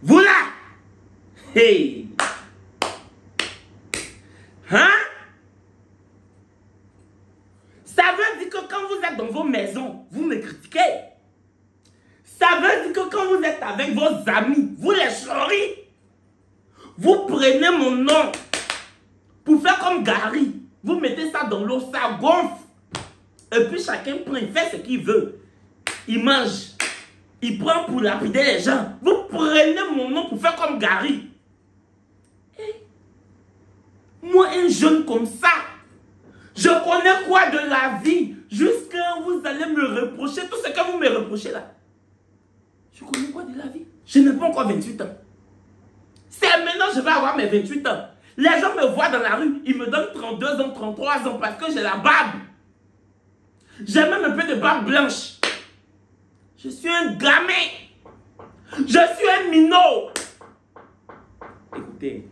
Vous là. Hey. Hein? Ça veut dire que quand vous êtes dans vos maisons, vous me critiquez. Ça veut dire que quand vous êtes avec vos amis, vous les charriez. Vous prenez mon nom pour faire comme Gary. Vous mettez ça dans l'eau, ça gonfle. Et puis chacun prend, il fait ce qu'il veut. Il mange. Il prend pour lapider les gens. Vous prenez mon nom pour faire comme Gary. Moi, un jeune comme ça, je connais quoi de la vie? Jusqu'à vous allez me reprocher tout ce que vous me reprochez là. Je connais quoi de la vie? Je n'ai pas encore 28 ans. C'est maintenant que je vais avoir mes 28 ans. Les gens me voient dans la rue, ils me donnent 32 ans, 33 ans parce que j'ai la barbe. J'ai même un peu de barbe blanche. Je suis un gamin. Je suis un minot. Écoutez,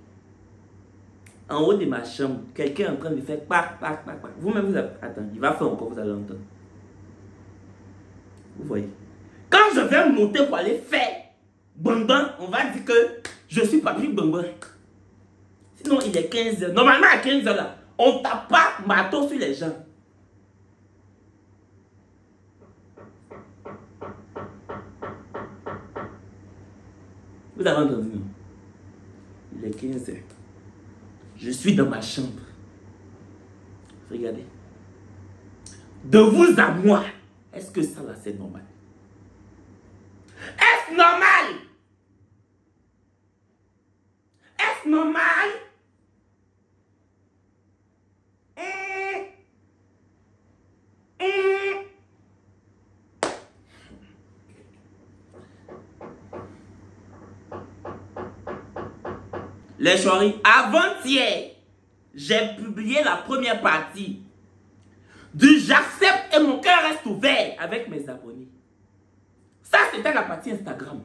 en haut de ma chambre, quelqu'un est en train de faire pac, pac, pac, pac. Vous-même, vous avez... Attends, il va faire encore, vous allez entendre. Vous voyez? Quand je vais monter pour aller faire bonbon, on va dire que je suis papy bonbon. Sinon, il est 15 h. Normalement, à 15 h là, on ne tape pas marteau sur les gens. Vous avez entendu? Il est 15 h. Je suis dans ma chambre. Regardez. De vous à moi, est-ce que ça là c'est normal? Est-ce normal? Est-ce normal? Les choris, avant-hier, j'ai publié la première partie du j'accepte et mon cœur reste ouvert avec mes abonnés. Ça, c'était la partie Instagram.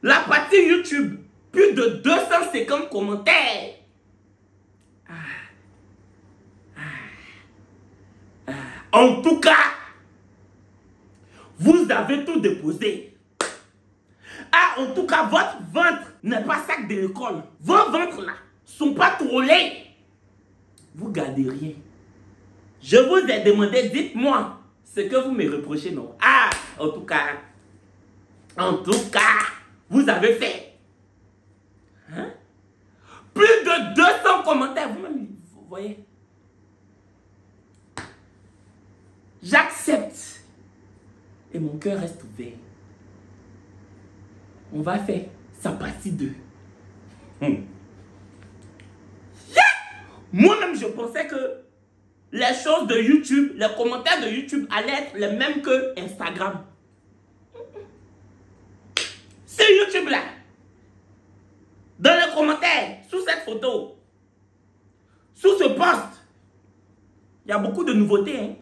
La partie YouTube, plus de 250 commentaires. En tout cas, vous avez tout déposé. En tout cas, votre ventre n'est pas sac de l'école. Vos ventres là sont pas trollés. Vous gardez rien. Je vous ai demandé, dites-moi ce que vous me reprochez, non? En tout cas, vous avez fait. Hein? Plus de 200 commentaires. Vous voyez? J'accepte. Et mon cœur reste ouvert. On va faire sa partie 2. Moi-même, je pensais que les choses de YouTube, les commentaires de YouTube allaient être les mêmes que Instagram. Sur YouTube là, dans les commentaires, sous cette photo, sous ce post, il y a beaucoup de nouveautés. Hein?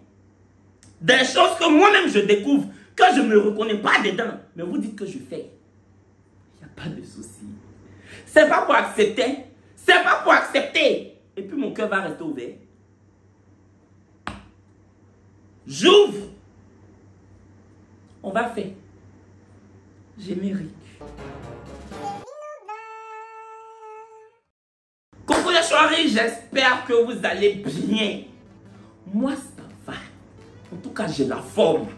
Des choses que moi-même je découvre, que je ne me reconnais pas dedans. Mais vous dites que je fais. Il n'y a pas de souci. C'est pas pour accepter. C'est pas pour accepter. Et puis mon cœur va rester ouvert. J'ouvre. On va faire. Générique. Coucou les soirées, j'espère que vous allez bien. Moi, ça va. En tout cas, j'ai la forme.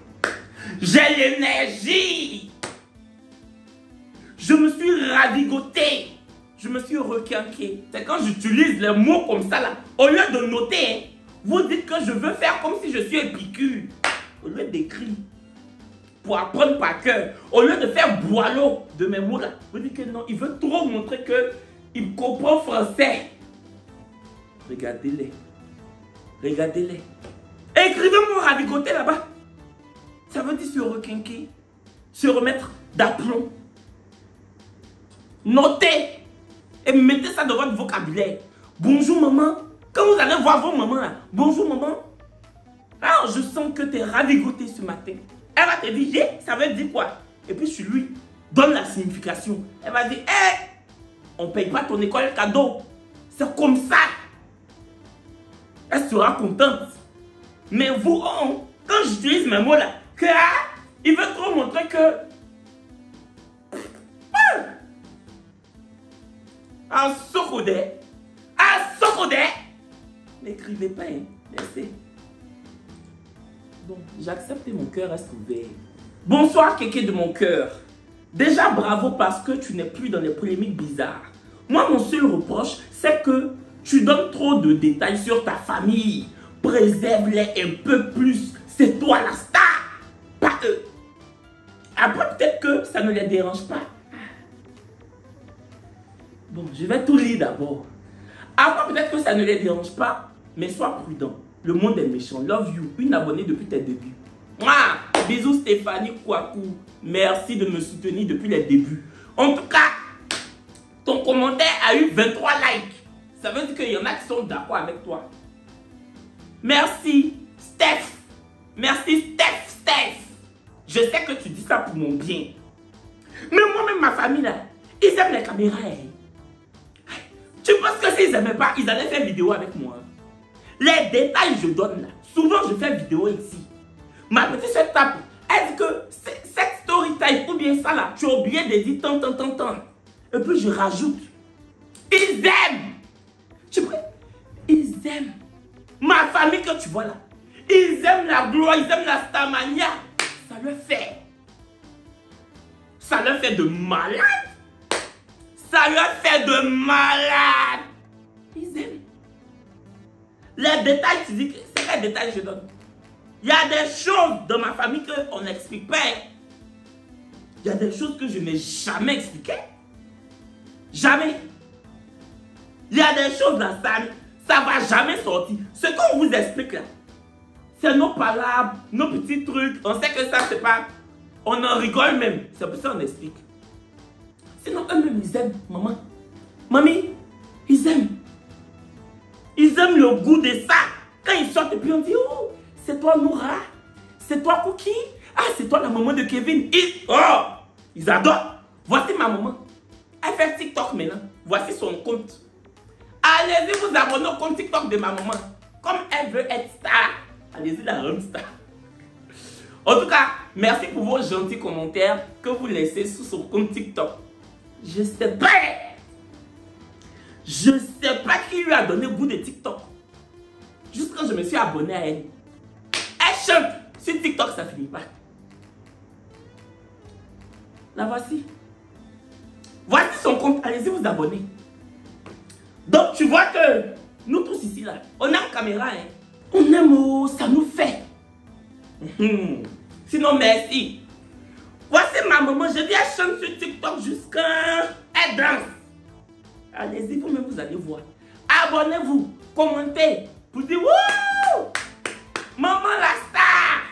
J'ai l'énergie. Je me suis ravigoté. Je me suis requinqué. C'est quand j'utilise les mots comme ça là. Au lieu de noter, hein, vous dites que je veux faire comme si je suis Épicure. Au lieu d'écrire. Pour apprendre par cœur. Au lieu de faire boileau de mes mots là. Vous dites que non, il veut trop montrer qu'il comprend français. Regardez-les. Regardez-les. Écrivez-moi ravigoté là-bas. Ça veut dire se requinquer. Se remettre d'aplomb. Notez. Et mettez ça dans votre vocabulaire. Bonjour maman. Quand vous allez voir vos mamans là. Bonjour maman. Alors je sens que tu es ravigoté ce matin. Elle va te dire, ça veut dire quoi? Et puis sur lui, donne la signification. Elle va dire, on ne paye pas ton école cadeau. C'est comme ça. Elle sera contente. Mais vous, quand j'utilise mes mots là, il veut trop montrer que... Sokodé. À Sokodé. N'écrivez pas, hein. Laissez. Bon, j'accepte et mon cœur reste ouvert. Bonsoir, Kéké de mon cœur. Déjà, bravo parce que tu n'es plus dans les polémiques bizarres. Moi, mon seul reproche, c'est que tu donnes trop de détails sur ta famille. Préserve-les un peu plus. C'est toi la star, pas eux. Après, peut-être que ça ne les dérange pas. Bon, je vais tout lire d'abord. Après, peut-être que ça ne les dérange pas, mais sois prudent. Le monde est méchant. Love you. Une abonnée depuis tes débuts. Mouah! Bisous Stéphanie Kouakou. Merci de me soutenir depuis les débuts. En tout cas, ton commentaire a eu 23 likes. Ça veut dire qu'il y en a qui sont d'accord avec toi. Merci Steph. Merci Steph. Je sais que tu dis ça pour mon bien. Mais moi-même, ma famille là, ils aiment les caméras. Hein. Tu penses que s'ils n'aimaient pas, ils allaient faire vidéo avec moi. Les détails je donne là. Souvent je fais vidéo ici. Ma petite soeur tape. Elle dit que cette story time ou bien ça là, tu as oublié de dire tant. Et puis je rajoute. Ils aiment. Tu vois? Ils aiment. Ma famille que tu vois là. Ils aiment la gloire, ils aiment la starmania. Ça leur fait de malade. Ça leur fait de malade. Ils aiment. Les détails, tu dis que c'est quel détail je donne? Il y a des choses dans ma famille qu'on n'explique pas. Il y a des choses que je n'ai jamais expliquées. Jamais. Il y a des choses dans ça, ça ne va jamais sortir. Ce qu'on vous explique là, c'est nos palabres, nos petits trucs. On sait que ça, c'est pas... On en rigole même. C'est pour ça qu'on explique. Sinon, eux-mêmes, ils aiment, maman. Mamie, ils aiment. Ils aiment le goût de ça. Quand ils sortent et puis on dit, oh, c'est toi Noura. C'est toi Cookie. Ah, c'est toi la maman de Kevin. Ils adorent. Voici ma maman. Elle fait TikTok maintenant. Voici son compte. Allez-y vous abonner au compte TikTok de ma maman. Comme elle veut être star. Allez-y la rendre star. En tout cas, merci pour vos gentils commentaires que vous laissez sur son compte TikTok. Je sais pas. Je sais pas qui lui a donné goût de TikTok. Juste quand je me suis abonné à elle. Elle chante. Sur TikTok, ça finit pas. La voici. Voici son compte. Allez-y vous abonner. Donc, tu vois que nous tous ici, là, on aime caméra. Hein. On aime, oh, ça nous fait. Sinon, merci. Voici ma maman. Je dis, elle chante sur TikTok jusqu'à... Elle danse. Allez-y, vous-même, vous allez voir. Abonnez-vous. Commentez. Pour dire, wouh! Maman la star.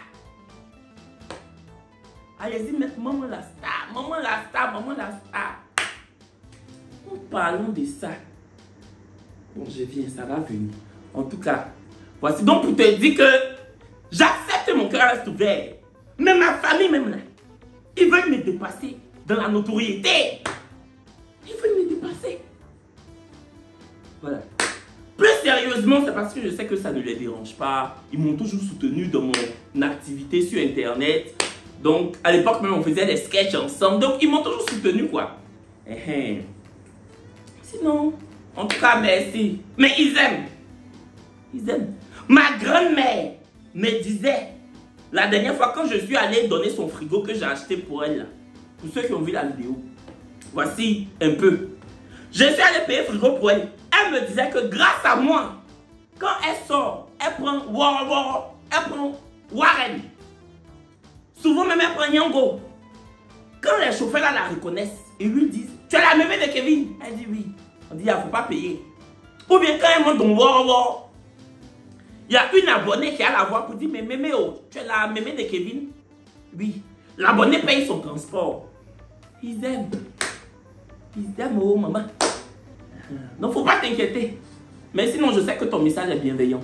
Allez-y, mettre maman la star. Maman la star. Maman la star. Nous parlons de ça. Bon, je viens, ça va venir. En tout cas, voici donc pour te dire que j'accepte mon cœur reste ouvert. Mais ma famille même là, ils veulent me dépasser dans la notoriété. Ils veulent me dépasser. Voilà. Plus sérieusement, c'est parce que je sais que ça ne les dérange pas. Ils m'ont toujours soutenu dans mon activité sur Internet. Donc, à l'époque même, on faisait des sketchs ensemble. Donc, ils m'ont toujours soutenu, quoi. Sinon, en tout cas, merci. Mais ils aiment. Ils aiment. Ma grand-mère me disait, la dernière fois, quand je suis allé donner son frigo que j'ai acheté pour elle, là, pour ceux qui ont vu la vidéo, voici un peu. Je suis allé payer le frigo pour elle. Elle me disait que grâce à moi, quand elle sort, elle prend elle prend Warren. Souvent même elle prend Yango. Quand les chauffeurs là la reconnaissent, ils lui disent, tu es la mémé de Kevin? Elle dit oui. On dit, il ne faut pas payer. Ou bien quand elle monte dans il y a une abonnée qui a la voix pour dire, mais mémé, oh, tu es la mémé de Kevin? Oui. L'abonné paye son transport. Ils aiment. Ils aiment, oh maman. Donc, faut pas t'inquiéter. Mais sinon, je sais que ton message est bienveillant.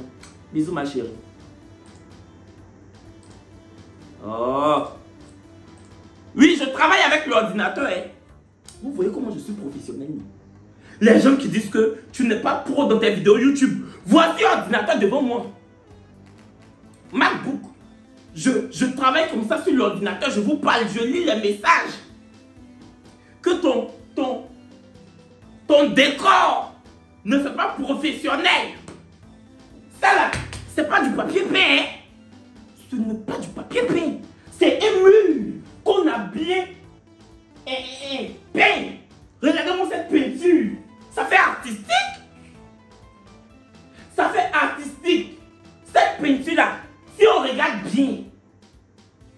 Bisous, ma chérie. Oh. Oui, je travaille avec l'ordinateur. Hein. Vous voyez comment je suis professionnel. Les gens qui disent que tu n'es pas pro dans tes vidéos YouTube. Voici l'ordinateur devant moi. MacBook. Je travaille comme ça sur l'ordinateur. Je vous parle, je lis les messages. Que ton décor ne fait pas professionnel. Ça là, c'est pas du papier peint. Hein? Ce n'est pas du papier peint. C'est un mur qu'on a bien peint. Regardez-moi cette peinture. Ça fait artistique. Ça fait artistique. Cette peinture-là, si on regarde bien,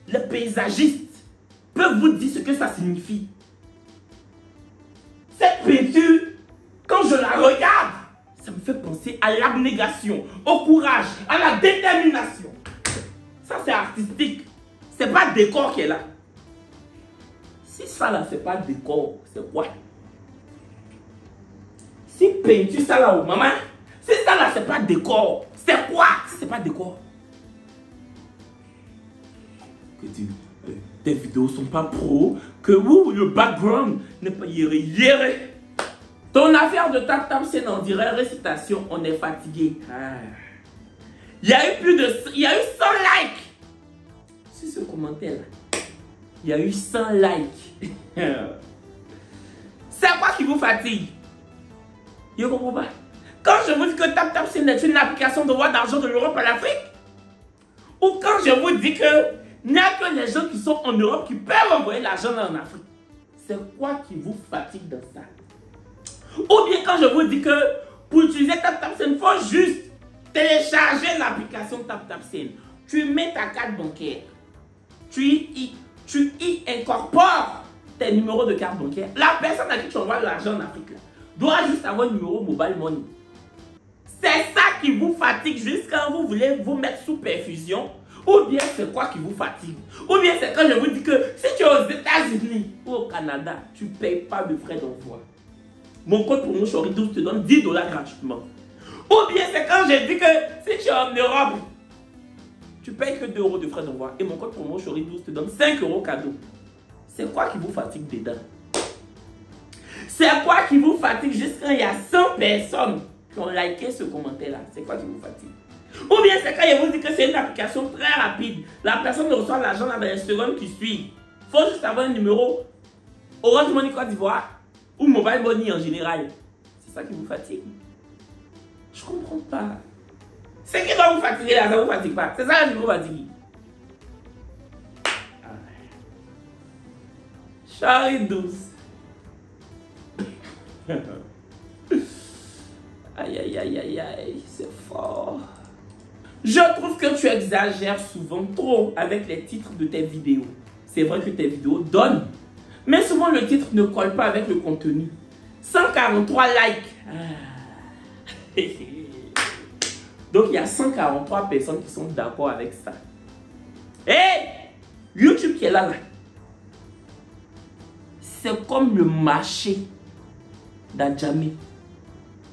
les paysagistes peuvent vous dire ce que ça signifie. Cette peinture, quand je la regarde, ça me fait penser à l'abnégation, au courage, à la détermination. Ça, c'est artistique. C'est pas le décor qui est là. Si ça là, c'est pas le décor, c'est quoi? Si peinture, ça là, oh, maman, si ça là, c'est pas le décor, c'est quoi? Si c'est pas le décor. Que tes vidéos sont pas pro, que le background n'est pas yéré. Ton affaire de tap-tap-scène, on dirait récitation, on est fatigué. Il y a eu 100 likes sur ce commentaire là. Il y a eu 100 likes. C'est quoi qui vous fatigue? Je ne comprends pas. Quand je vous dis que tap-tap-scène est une application de voie d'argent de l'Europe à l'Afrique, ou quand je vous dis que il n'y a que les gens qui sont en Europe qui peuvent envoyer l'argent en Afrique, c'est quoi qui vous fatigue dans ça? Ou bien quand je vous dis que pour utiliser TapTapSend, il faut juste télécharger l'application TapTapSend. Tu mets ta carte bancaire. Tu y incorpores tes numéros de carte bancaire. La personne à qui tu envoies l'argent en Afrique là, doit juste avoir un numéro mobile money. C'est ça qui vous fatigue jusqu'à vous voulez vous mettre sous perfusion. Ou bien c'est quoi qui vous fatigue? Ou bien c'est quand je vous dis que si tu es aux États-Unis ou au Canada, tu ne payes pas de frais d'envoi. Mon code promo Chori12 te donne 10 $ gratuitement. Ou bien c'est quand je dis que si tu es en Europe, tu payes que 2 € de frais d'envoi. Et mon code promo Chori12 te donne 5 € cadeau. C'est quoi qui vous fatigue dedans? C'est quoi qui vous fatigue jusqu'à il y a 100 personnes qui ont liké ce commentaire-là? C'est quoi qui vous fatigue? Ou bien c'est quand je vous dis que c'est une application très rapide. La personne reçoit l'argent dans les secondes qui suivent. Il faut juste avoir un numéro Orange Money Côte d'Ivoire ou Mobile Money en général. C'est ça qui vous fatigue? Je comprends pas. C'est qui doit vous fatiguer là, ça vous fatigue pas. C'est ça qui vous fatigue. Chori12. Aïe aïe aïe aïe aïe, c'est fort. Je trouve que tu exagères souvent trop avec les titres de tes vidéos. C'est vrai que tes vidéos donnent, mais souvent le titre ne colle pas avec le contenu. 143 likes. Donc il y a 143 personnes qui sont d'accord avec ça. Et YouTube qui est là. C'est comme le marché d'Adjamé.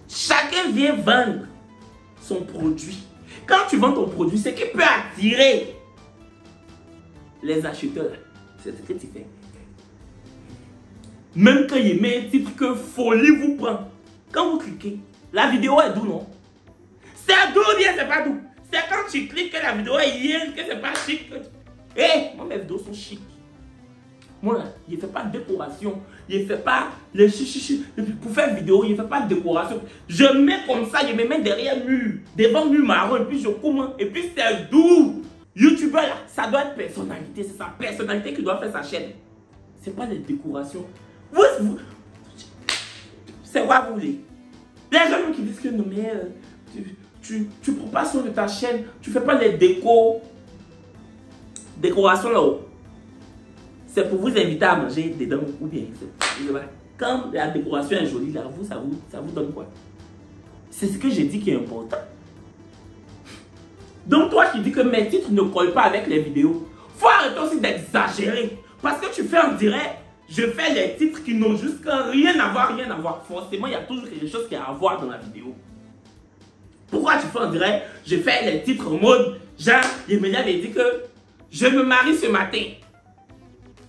Chacun vient vendre son produit. Quand tu vends ton produit, ce qui peut attirer les acheteurs, c'est ce que tu fais. Même quand il met un titre que folie vous prend, quand vous cliquez, la vidéo est doux, non? C'est doux ou bien c'est pas doux? C'est quand tu cliques que la vidéo est liée, que c'est pas chic. Hé, moi mes vidéos sont chic. Moi, je ne fais pas de décoration. Je ne fais pas le chichichi. Pour faire vidéo, je ne fais pas de décoration. Je mets comme ça, je me mets derrière mur, devant mur marron, et puis je commande. Et puis c'est doux. YouTubeur, là, ça doit être personnalité. C'est sa personnalité qui doit faire sa chaîne. Ce n'est pas les décorations. C'est quoi vous voulez? Les gens qui disent que non, mais tu prends pas sur de ta chaîne, tu ne fais pas les décorations là-haut. C'est pour vous inviter à manger dedans ou bien. Quand la décoration est jolie, là, ça vous donne quoi? C'est ce que j'ai dit qui est important. Donc toi qui dis que mes titres ne collent pas avec les vidéos, faut arrêter aussi d'exagérer. Parce que tu fais en direct, je fais les titres qui n'ont juste rien à voir. Forcément, il y a toujours quelque chose qui a à voir dans la vidéo. Pourquoi tu fais en direct? Je fais les titres en mode, genre, Yemelia avait dit que je me marie ce matin.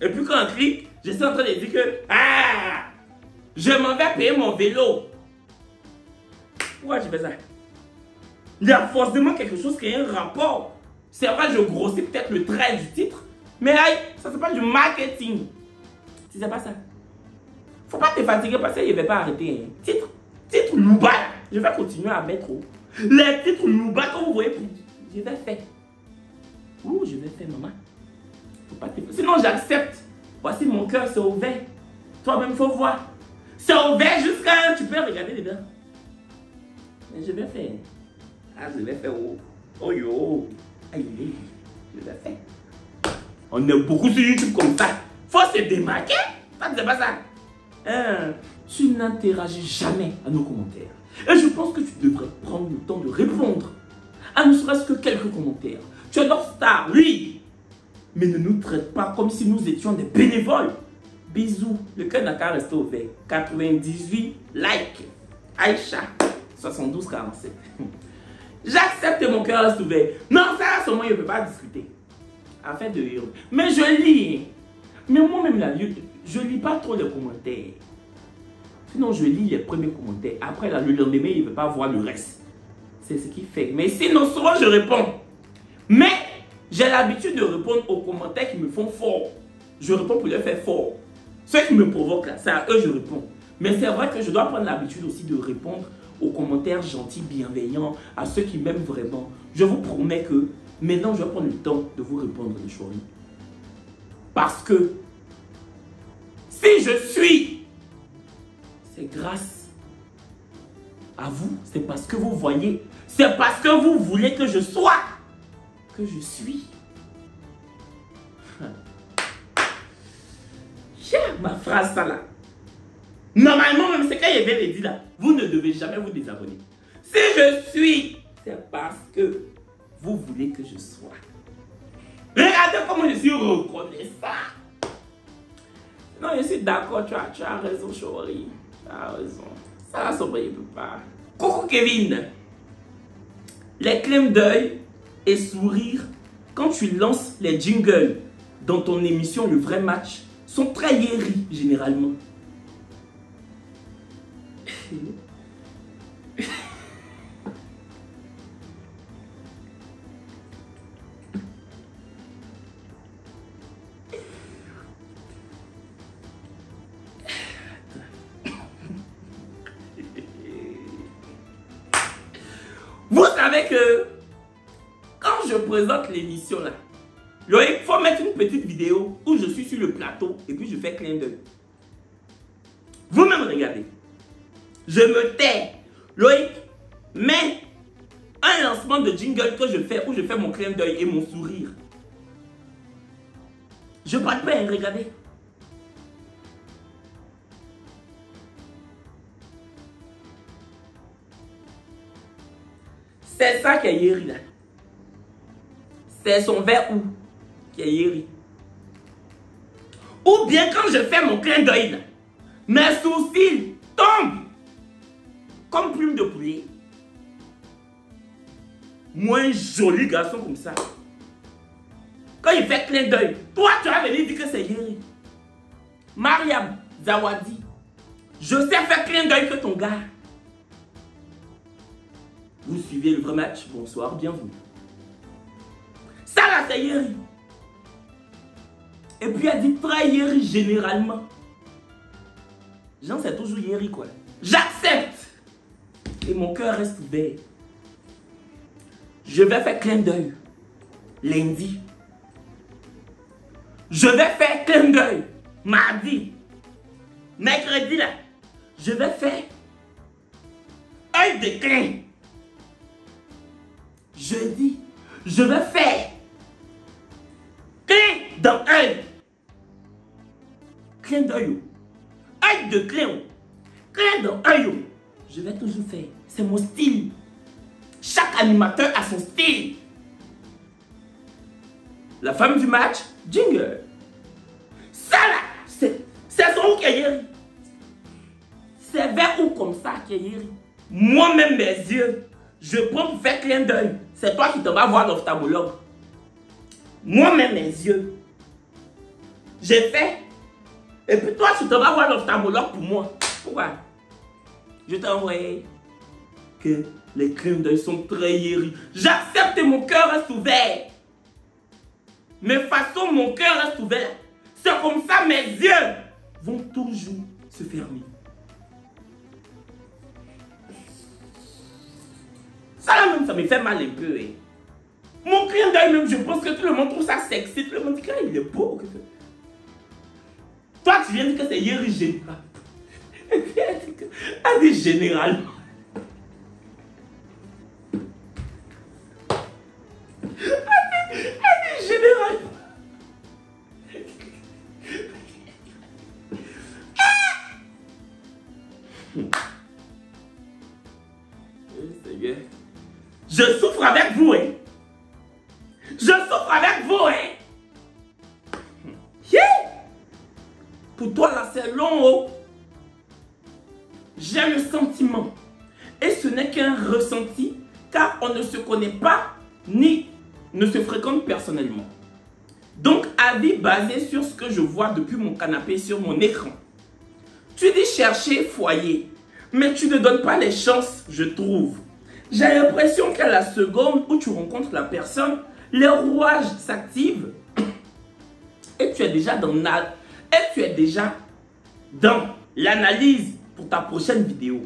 Et puis quand on clique, je suis en train de dire que je m'en vais payer mon vélo. Pourquoi tu fais ça? Il y a forcément quelque chose qui a un rapport. C'est vrai, je grossis peut-être le trait du titre, mais aïe, ça c'est pas du marketing. Si c'est pas ça. Faut pas te fatiguer parce qu'il ne va pas arrêter. Titre louba. Je vais continuer à mettre les titres Louba que vous voyez. Je vais faire. Oh, je vais faire, maman. Faut pas te... Sinon, j'accepte. Voici mon cœur, c'est ouvert. Toi-même, il faut voir. C'est ouvert jusqu'à... Tu peux regarder dedans. Mais je vais faire. Ah, je vais faire. Oh, oh yo. Aïe, je vais faire. On est beaucoup sur YouTube comme ça. Faut se démarquer. C'est pas ça. Tu n'interagis jamais à nos commentaires. Et je pense que tu devrais prendre le temps de répondre à ne serait-ce que quelques commentaires. Tu es notre star, oui. Mais ne nous traite pas comme si nous étions des bénévoles. Bisous. Le cœur n'a qu'à rester ouvert. 98 likes. Aïcha. 72-47. J'accepte, mon cœur reste ouvert. Non, ça, seulement, je ne peux pas discuter. Afin de rire. Mais je lis. Mais moi-même, là, je lis pas trop les commentaires. Sinon, je lis les premiers commentaires. Après, là, le lendemain, il ne veut pas voir le reste. C'est ce qu'il fait. Mais sinon, souvent, je réponds. Mais j'ai l'habitude de répondre aux commentaires qui me font fort. Je réponds pour les faire fort. Ceux qui me provoquent, là, c'est à eux que je réponds. Mais c'est vrai que je dois prendre l'habitude aussi de répondre aux commentaires gentils, bienveillants, à ceux qui m'aiment vraiment. Je vous promets que maintenant, je vais prendre le temps de vous répondre, les chéris. Parce que si je suis, c'est grâce à vous. C'est parce que vous voyez. C'est parce que vous voulez que je sois que je suis. Ma phrase, ça là. Normalement, même c'est quand il avait dit là, vous ne devez jamais vous désabonner. Si je suis, c'est parce que vous voulez que je sois. Regardez comment je suis reconnaissant. Non, je suis d'accord, tu as raison, chérie. Tu as raison. Ça va s'ouvrir, il ne peut pas. Coucou Kevin. Les clins d'œil et sourire quand tu lances les jingles dans ton émission Le Vrai Match sont très yéris généralement. Vous savez que quand je présente l'émission là, il faut mettre une petite vidéo où je suis sur le plateau et puis je fais clin d'œil. Vous-même regardez. Je me tais. Loïc met un lancement de jingle que je fais où je fais mon clin d'œil et mon sourire. Je ne parle pas, hein, regardez. C'est ça qui est yéri là. C'est son verre où qui est yéri. Ou bien quand je fais mon clin d'œil là, mes sourcils tombent comme plume de poulet. Moi, un joli garçon comme ça. Quand il fait clin d'œil, toi tu vas venir dire que c'est yéri. Mariam Zawadi, je sais faire clin d'œil que ton gars. Vous suivez Le Vrai Match, bonsoir, bienvenue. Ça là, c'est yéri. Et puis elle dit très yéri généralement. Jean, c'est toujours yéri quoi. J'accepte. Et mon cœur reste ouvert. Je vais faire clin d'œil lundi. Je vais faire clin d'œil mardi. Mercredi là. Je vais faire œil de clin. Jeudi, je vais faire clin dans œil. Clin d'œil. Œil de clin. Clin dans œil. Je vais toujours faire. C'est mon style. Chaque animateur a son style. La femme du match, jingle. Ça là, c'est son qui est yéri. C'est vers ou comme ça qui est yéri. Moi-même, mes yeux, je prends pour faire clin d'œil. C'est toi qui te vas voir l'ophtalmologue. Moi-même, mes yeux, j'ai fait. Et puis toi, tu te vas voir l'ophtalmologue pour moi. Pourquoi? Je t'ai envoyé que les clins d'œil sont très yéris. J'accepte, mon cœur reste ouvert. Mais façon, mon cœur reste ouvert. C'est comme ça, mes yeux vont toujours se fermer. Ça là même, ça me fait mal un peu. Hein. Mon client d'œil même, je pense que tout le monde trouve ça sexy. Tout le monde dit qu'il est beau. Toi, tu viens de dire que c'est Yeri Général. Elle dit général. Elle dit général. Je souffre avec vous, hein. Je souffre avec vous, hein. Yeah. Pour toi, là, c'est long, oh. J'ai le sentiment. Et ce n'est qu'un ressenti, car on ne se connaît pas, ni ne se fréquente personnellement. Donc, avis basé sur ce que je vois depuis mon canapé sur mon écran. Tu dis chercher foyer, mais tu ne donnes pas les chances, je trouve. J'ai l'impression qu'à la seconde où tu rencontres la personne, les rouages s'activent et tu es déjà dans l'analyse pour ta prochaine vidéo.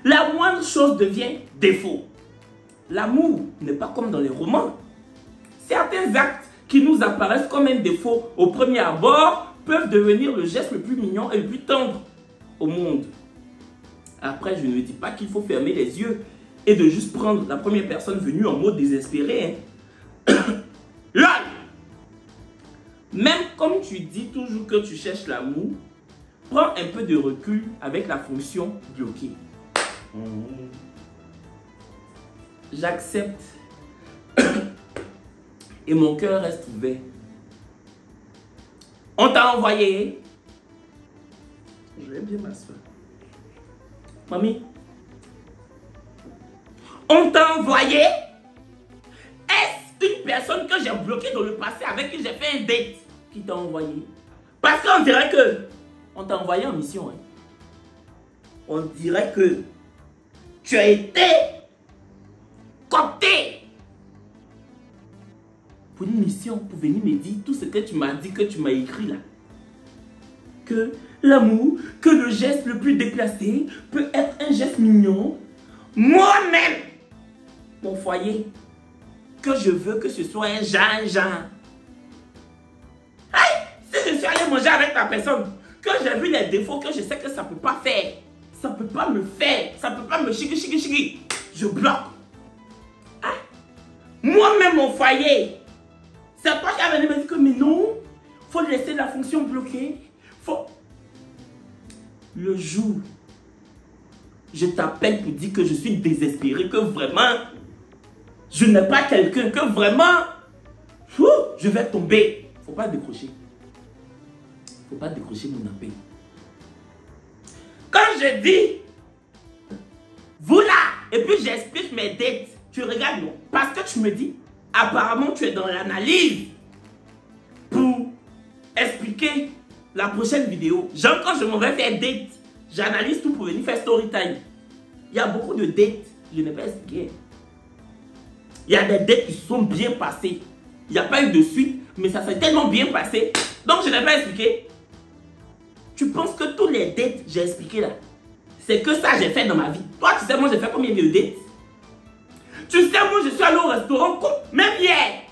La moindre chose devient défaut. L'amour n'est pas comme dans les romans. Certains actes qui nous apparaissent comme un défaut au premier abord peuvent devenir le geste le plus mignon et le plus tendre au monde. Après, je ne dis pas qu'il faut fermer les yeux et de juste prendre la première personne venue en mode désespéré. Hein. Là, même comme tu dis toujours que tu cherches l'amour, prends un peu de recul avec la fonction bloquée. J'accepte et mon cœur reste ouvert. On t'a envoyé. Je vais bien m'asseoir. Mamie, on t'a envoyé. Est-ce une personne que j'ai bloquée dans le passé avec qui j'ai fait un date qui t'a envoyé? Parce qu'on dirait que on t'a envoyé en mission. Hein. On dirait que tu as été coopté pour une mission, pour venir me dire tout ce que tu m'as dit, que tu m'as écrit là. Que l'amour, que le geste le plus déplacé peut être un geste mignon. Moi-même, mon foyer, que je veux que ce soit un genre. Hey, si je suis allé manger avec ta personne, que j'ai vu les défauts, que je sais que ça ne peut pas faire, ça ne peut pas me faire, ça ne peut pas me chigi, je bloque. Hein? Moi-même, mon foyer, c'est toi qui as venu me dire que mais non, il faut laisser la fonction bloquée. Le jour, je t'appelle pour dire que je suis désespéré, que vraiment, je n'ai pas quelqu'un, que vraiment, je vais tomber. Faut pas décrocher. Faut pas décrocher mon appel. Quand je dis, vous là, et puis j'explique mes dates, tu regardes non. Parce que tu me dis, apparemment tu es dans l'analyse pour expliquer la prochaine vidéo. Genre quand je m'en vais faire date, j'analyse tout pour venir faire story time. Il y a beaucoup de dates, je n'ai pas expliqué. Il y a des dates qui se sont bien passées. Il n'y a pas eu de suite, mais ça s'est tellement bien passé. Donc je n'ai pas expliqué. Tu penses que tous les dates j'ai expliqué là, c'est que ça j'ai fait dans ma vie. Toi tu sais moi j'ai fait combien de dates? Tu sais moi je suis allé au restaurant, même hier.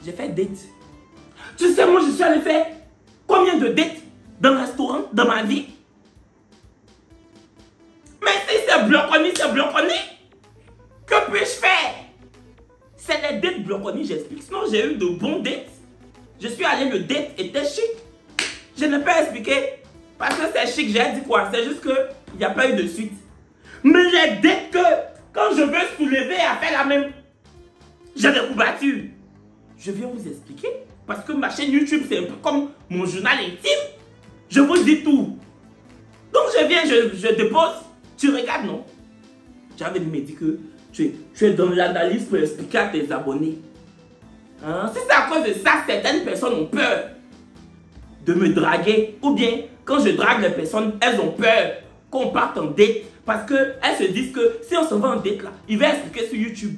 J'ai fait date. Tu sais moi je suis allé faire combien de dates dans le restaurant, dans ma vie? Mais si c'est bloconné, c'est bloconné. Que puis-je faire? C'est les dates bloconnées, j'explique. Sinon, j'ai eu de bons dates. Je suis allé, le date était chic. Je n'ai pas expliqué. Parce que c'est chic, j'ai dit quoi? C'est juste qu'il n'y a pas eu de suite. Mais les dates que, quand je veux soulever et faire la même, j'ai des courbatures. Je viens vous expliquer. Parce que ma chaîne YouTube, c'est un peu comme mon journal intime. Je vous dis tout. Donc je viens, je dépose. Tu regardes, non? Tu avais me dit que tu es dans l'analyse pour expliquer à tes abonnés. Hein? Si c'est à cause de ça, certaines personnes ont peur de me draguer. Ou bien, quand je drague les personnes, elles ont peur qu'on parte en date. Parce qu'elles se disent que si on se va en date là, il va expliquer sur YouTube.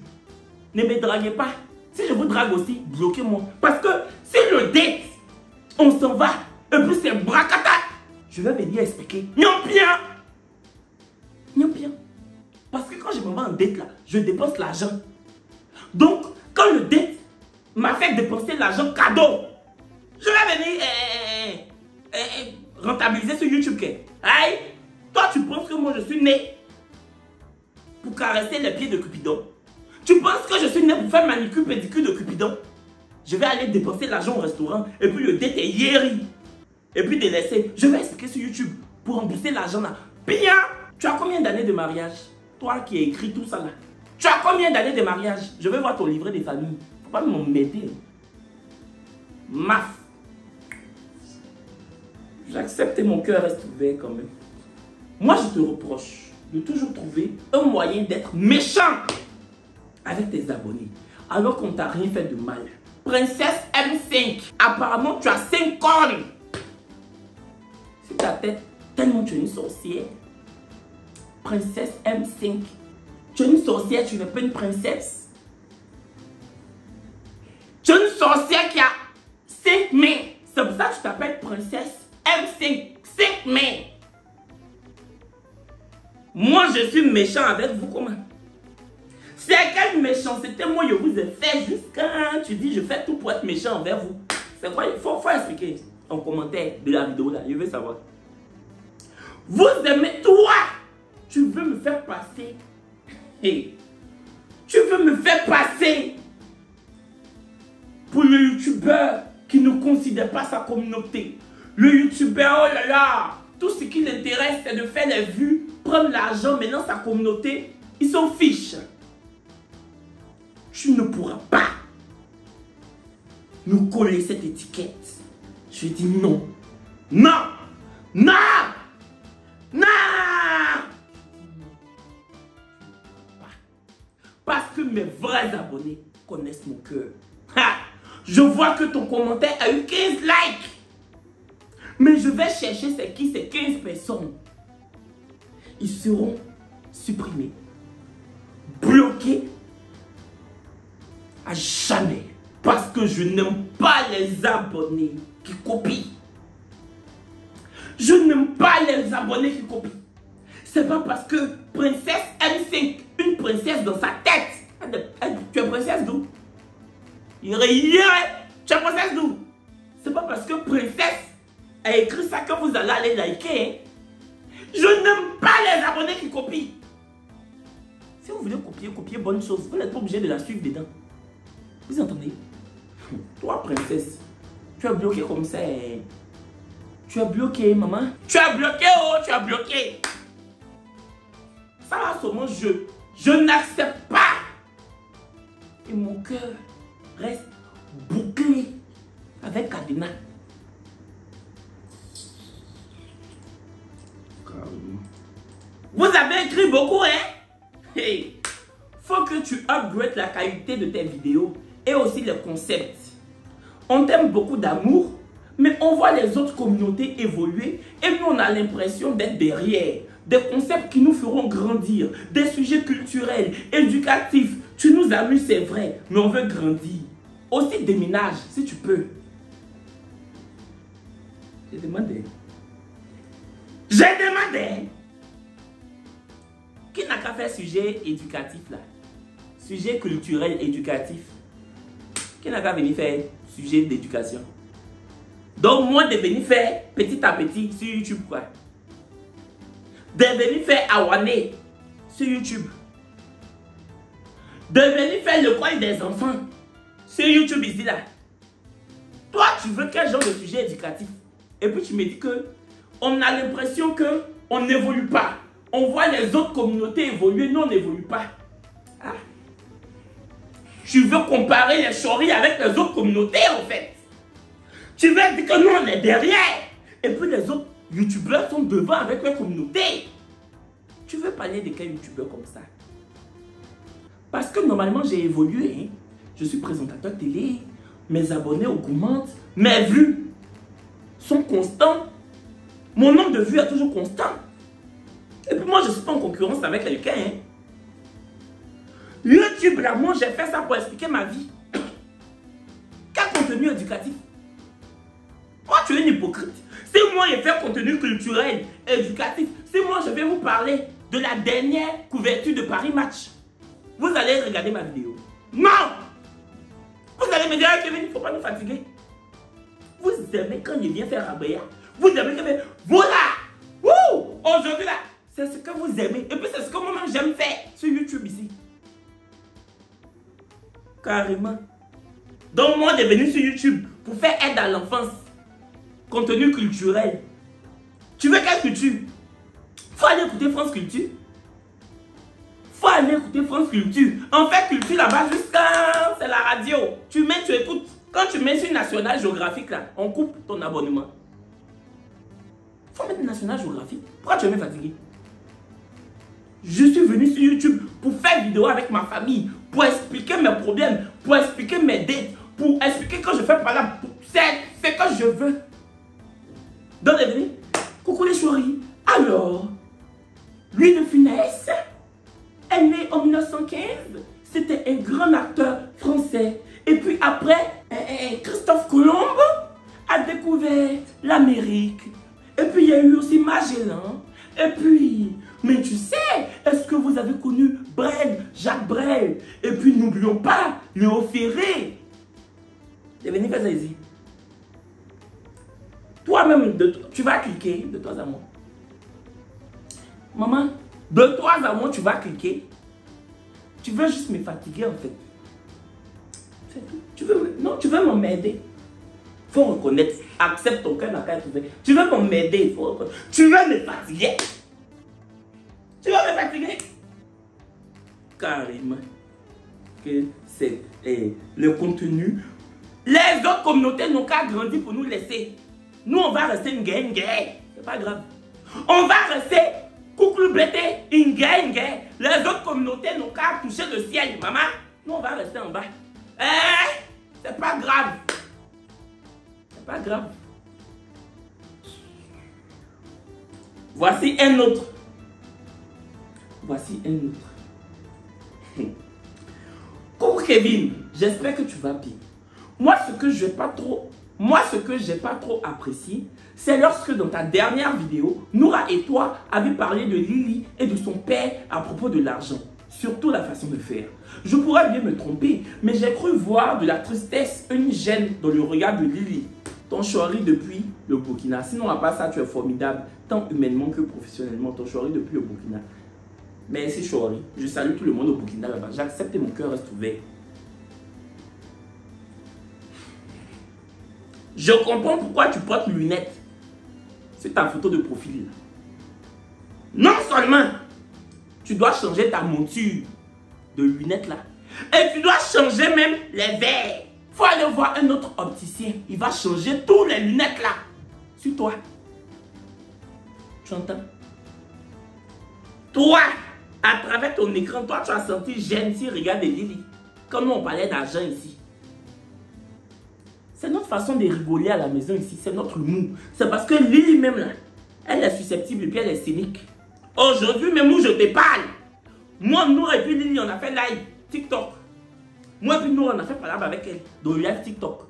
Ne me draguez pas. Si je vous drague aussi, bloquez-moi. Parce que si le date, on s'en va, et puis c'est bracata, je vais venir expliquer. Non bien. Parce que quand je me tomber en dette là, je dépense l'argent. Donc, quand le dette m'a fait dépenser l'argent cadeau, je vais venir rentabiliser sur YouTube. Aïe, toi tu penses que moi je suis né pour caresser les pieds de Cupidon? Tu penses que je suis né pour faire manicure pédicure de Cupidon? Je vais aller dépenser l'argent au restaurant et puis le dette est yéri. Et puis délaisser. Je vais expliquer sur YouTube pour rembourser l'argent là. Bien, tu as combien d'années de mariage? Toi qui as écrit tout ça là. Tu as combien d'années de mariage? Je vais voir ton livret des familles. Faut pas m'embêter. Maf. J'accepte et mon cœur reste ouvert quand même. Moi je te reproche de toujours trouver un moyen d'être méchant avec tes abonnés. Alors qu'on t'a rien fait de mal. Princesse M5. Apparemment tu as 5 cornes. Sur ta tête, tellement tu es une sorcière. Princesse M5. Tu es une sorcière, tu n'es pas une princesse. Tu es une sorcière qui a 5 mains. C'est pour ça que tu t'appelles princesse M5. 5 mains. Moi, je suis méchant avec vous, comment? C'est quelle méchanceté moi je vous ai fait jusqu'à tu dis je fais tout pour être méchant envers vous. C'est quoi? Il faut expliquer en commentaire de la vidéo là. Je veux savoir. Vous aimez, toi, tu veux me faire passer. Hey, tu veux me faire passer pour le youtubeur qui ne considère pas sa communauté. Le youtubeur, oh là là, tout ce qui l'intéresse c'est de faire les vues, prendre l'argent, maintenant sa communauté, ils s'en fichent. Tu ne pourras pas nous coller cette étiquette. Je dis non. Non. Non. Non. Parce que mes vrais abonnés connaissent mon cœur. Je vois que ton commentaire a eu 15 likes. Mais je vais chercher c'est qui ces 15 personnes. Ils seront supprimés, bloqués à jamais. Parce que je n'aime pas les abonnés qui copient. Je n'aime pas les abonnés qui copient. C'est pas parce que princesse M5, une princesse dans sa tête. Tu es princesse d'où? Tu es princesse d'où? C'est pas parce que princesse a écrit ça que vous allez aller liker. Hein? Je n'aime pas les abonnés qui copient. Si vous voulez copier bonne chose, vous n'êtes pas obligé de la suivre dedans. Vous entendez? Toi, princesse, tu es bloqué comme ça. Tu es bloqué, maman. Tu es bloqué, oh, tu es bloqué. Ça va seulement je n'accepte pas. Et mon cœur reste bouclé avec cadenas. Vous avez écrit beaucoup, hein? Hey, faut que tu upgrades la qualité de tes vidéos et aussi les concepts. On t'aime beaucoup d'amour, mais on voit les autres communautés évoluer et nous on a l'impression d'être derrière. Des concepts qui nous feront grandir, des sujets culturels, éducatifs. Tu nous amuses, c'est vrai, mais on veut grandir. Aussi déménage, si tu peux. J'ai demandé. Qui n'a qu'à faire sujet éducatif là? Sujet culturel éducatif. Qui n'a qu'à venir faire sujet d'éducation? Donc moi de venir faire petit à petit sur YouTube quoi. De venir faire Awane sur YouTube. De venir faire le coin des enfants sur YouTube ici là. Toi tu veux quel genre de sujet éducatif? Et puis tu me dis que on a l'impression que on n'évolue pas. On voit les autres communautés évoluer, nous on n'évolue pas. Ah. Tu veux comparer les choris avec les autres communautés en fait. Tu veux dire que nous on est derrière. Et puis les autres youtubeurs sont devant avec leur communauté. Tu veux parler de quel youtubeur comme ça? Parce que normalement j'ai évolué. Hein. Je suis présentateur télé. Mes abonnés augmentent. Mes vues sont constantes. Mon nombre de vues est toujours constant. Et puis moi, je ne suis pas en concurrence avec quelqu'un. Hein. YouTube, là, moi, j'ai fait ça pour expliquer ma vie. Quel contenu éducatif? Moi, tu es une hypocrite. Si moi, je fais contenu culturel, éducatif, si moi, je vais vous parler de la dernière couverture de Paris Match. Vous allez regarder ma vidéo. Non! Vous allez me dire, Kevin, il ne faut pas nous fatiguer. Vous aimez quand je viens faire Abaya. Vous aimez quand je fais, voilà! Wouh! Aujourd'hui là, c'est ce que vous aimez. Et puis c'est ce que moi-même j'aime faire sur YouTube ici. Carrément. Donc moi, je suis venu sur YouTube pour faire aide à l'enfance. Contenu culturel. Tu veux quelle culture? Faut aller écouter France Culture. Faut aller écouter France Culture. En fait, culture là-bas, juste quand c'est la radio. Tu mets, tu écoutes. Quand tu mets sur National Geographic, là, on coupe ton abonnement. Faut mettre National Geographic. Pourquoi tu es fatigué? Je suis venu sur YouTube pour faire vidéo avec ma famille, pour expliquer mes problèmes, pour expliquer mes dettes, pour expliquer quand je fais par là. C'est ce que je veux. Donc, les coucou les choris. Alors, Louis de Funès est né en 1915. C'était un grand acteur français. Et puis après, Christophe Colomb a découvert l'Amérique. Et puis il y a eu aussi Magellan. Et puis, mais tu sais, est-ce que vous avez connu Brel, Jacques Brel? Et puis n'oublions pas Léo Ferré. Venez faire ça ici. Toi-même, tu vas cliquer de toi à moi. Maman, de toi à moi, tu vas cliquer. Tu veux juste me fatiguer en fait. C'est tout. Tu veux m'aider. Faut reconnaître. Accepte ton cœur n'a qu'à trouver. Tu veux m'aider. Tu veux me fatiguer. Tu veux me fatiguer. Carrément. Que c'est le contenu. Les autres communautés n'ont qu'à grandir pour nous laisser. Nous, on va rester une guerre. C'est pas grave. On va rester coucou bêté, une guerre. Les autres communautés n'ont qu'à toucher le ciel, maman. Nous, on va rester en bas. C'est pas grave. C'est pas grave. Voici un autre. Coucou Kevin, j'espère que tu vas bien. Moi, ce que j'ai pas trop apprécié, c'est lorsque dans ta dernière vidéo, Noura et toi avez parlé de Lily et de son père à propos de l'argent. Surtout la façon de faire. Je pourrais bien me tromper, mais j'ai cru voir de la tristesse, une gêne dans le regard de Lily. Ton chouari depuis le Burkina. Sinon, à part ça, tu es formidable, tant humainement que professionnellement. Ton chouari depuis le Burkina. Merci chouari. Je salue tout le monde au Burkina là-bas. J'accepte et mon cœur reste ouvert. Je comprends pourquoi tu portes lunettes. C'est ta photo de profil. Non seulement tu dois changer ta monture de lunettes là. Et tu dois changer même les verres. Faut aller voir un autre opticien. Il va changer tous les lunettes là. Sur toi. Tu entends? Toi, à travers ton écran, toi tu as senti gêne si regarde Lily. Comme nous on parlait d'argent ici. C'est notre façon de rigoler à la maison ici. C'est notre humour. C'est parce que Lily même là, elle est susceptible et puis elle est cynique. Aujourd'hui, même où je te parle, moi, Noura et puis Lily, on a fait live TikTok. Moi et puis Noura, on a fait parler avec elle dans le live TikTok.